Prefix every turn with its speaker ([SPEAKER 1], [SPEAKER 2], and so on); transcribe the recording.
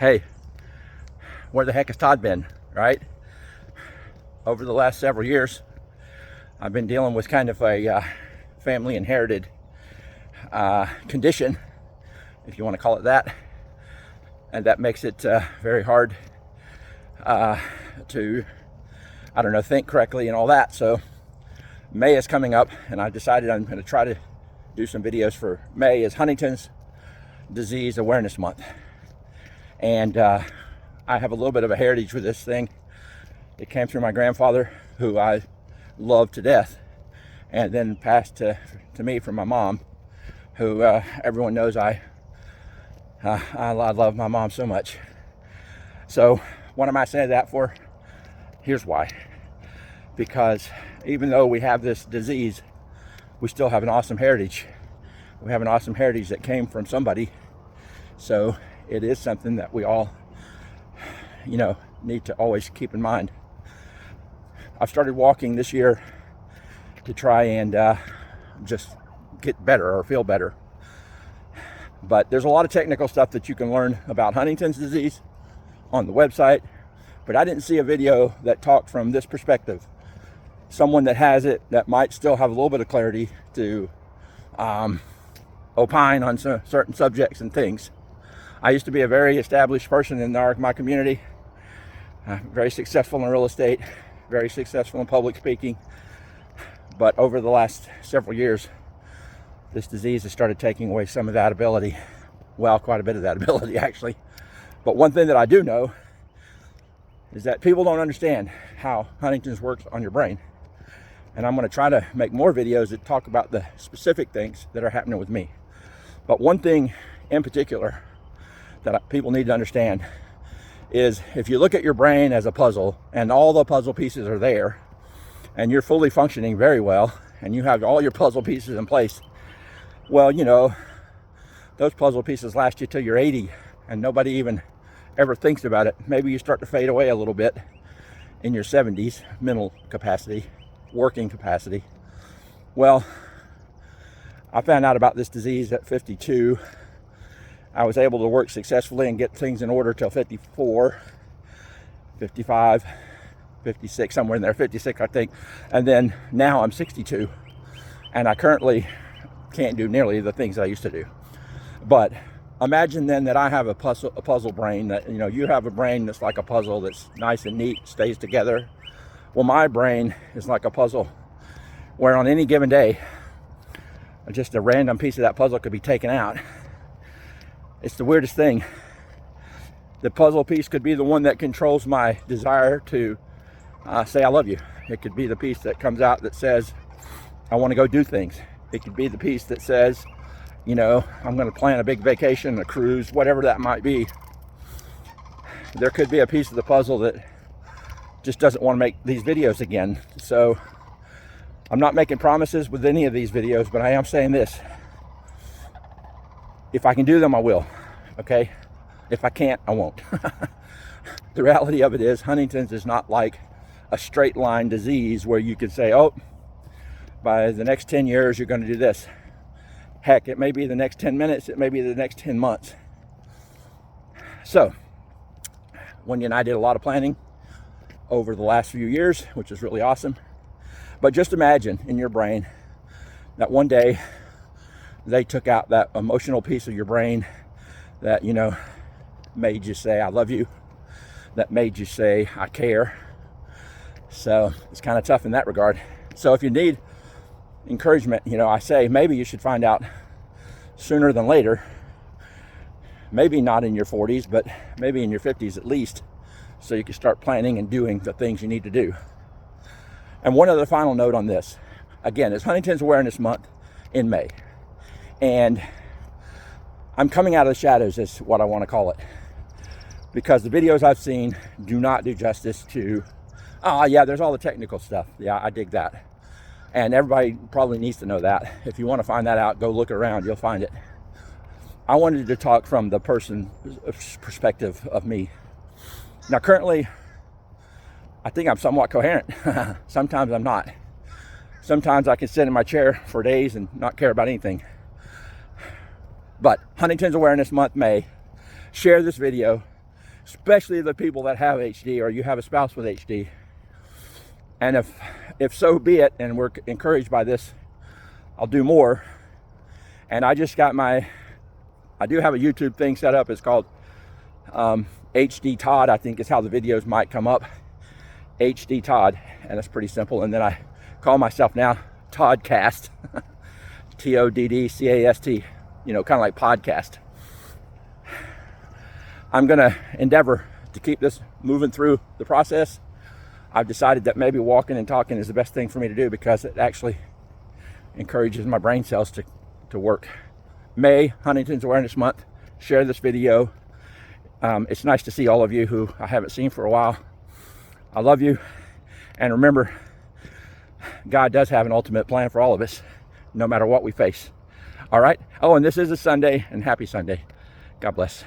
[SPEAKER 1] hey, where the heck has Todd been, right? Over the last several years, I've been dealing with kind of a family inherited condition, if you want to call it that. And that makes it very hard to, I don't know, think correctly and all that. So May is coming up, and I decided I'm going to try to do some videos for May is Huntington's Disease Awareness Month. And I have a little bit of a heritage with this thing. It came through my grandfather, who I love to death, and then passed to me from my mom, who everyone knows I love my mom so much. So what am I saying that for? Here's why. Because even though we have this disease, we still have an awesome heritage. We have an awesome heritage that came from somebody. So it is something that we all, need to always keep in mind. I've started walking this year to try and just get better or feel better. But there's a lot of technical stuff that you can learn about Huntington's disease on the website. But I didn't see a video that talked from this perspective. Someone that has it that might still have a little bit of clarity to opine on certain subjects and things. I used to be a very established person in my community, very successful in real estate, very successful in public speaking. But over the last several years, this disease has started taking away some of that ability. Well, quite a bit of that ability, actually. But one thing that I do know is that people don't understand how Huntington's works on your brain. And I'm going to try to make more videos that talk about the specific things that are happening with me. But one thing in particular that people need to understand is if you look at your brain as a puzzle and all the puzzle pieces are there and you're fully functioning very well and you have all your puzzle pieces in place, well, those puzzle pieces last you till you're 80 and nobody even ever thinks about it. Maybe you start to fade away a little bit in your 70s, mental capacity, working capacity. Well, I found out about this disease at 52. I was able to work successfully and get things in order till 54, 55, 56, somewhere in there, 56 I think. And then now I'm 62 and I currently can't do nearly the things I used to do. But imagine then that I have a puzzle brain, that you have a brain that's like a puzzle that's nice and neat, stays together. Well, my brain is like a puzzle where on any given day, just a random piece of that puzzle could be taken out. It's the weirdest thing. The puzzle piece could be the one that controls my desire to say I love you. It could be the piece that comes out that says I want to go do things. It could be the piece that says, I'm going to plan a big vacation, a cruise, whatever that might be. There could be a piece of the puzzle that just doesn't want to make these videos again. So I'm not making promises with any of these videos, but I am saying this. If I can do them, I will. Okay? If I can't, I won't. The reality of it is Huntington's is not like a straight line disease where you can say, oh, by the next 10 years, you're going to do this. Heck, it may be the next 10 minutes. It may be the next 10 months. So, Wendy and I did a lot of planning over the last few years, which is really awesome. But just imagine in your brain that one day they took out that emotional piece of your brain that, made you say, I love you. That made you say, I care. So it's kind of tough in that regard. So if you need encouragement, I say maybe you should find out sooner than later. Maybe not in your 40s, but maybe in your 50s at least, so you can start planning and doing the things you need to do. And one other final note on this. Again, it's Huntington's Awareness Month in May. And I'm coming out of the shadows is what I want to call it. Because the videos I've seen do not do justice to, there's all the technical stuff. Yeah, I dig that. And everybody probably needs to know that. If you want to find that out, go look around, you'll find it. I wanted to talk from the perspective of me. Now currently, I think I'm somewhat coherent. Sometimes I'm not. Sometimes I can sit in my chair for days and not care about anything. But Huntington's Awareness Month, May. Share this video. especially the people that have HD, or you have a spouse with HD. And if so be it, and we're encouraged by this, I'll do more. And I just got I do have a YouTube thing set up. It's called HD Todd, I think is how the videos might come up. HD Todd, and it's pretty simple. And then I call myself now Toddcast, Toddcast, you know, kind of like podcast. I'm gonna endeavor to keep this moving through the process. I've decided that maybe walking and talking is the best thing for me to do, because it actually encourages my brain cells to work. May, Huntington's Awareness Month. Share this video. It's nice to see all of you who I haven't seen for a while. I love you. And remember, God does have an ultimate plan for all of us, no matter what we face. All right? Oh, and this is a Sunday, and happy Sunday. God bless.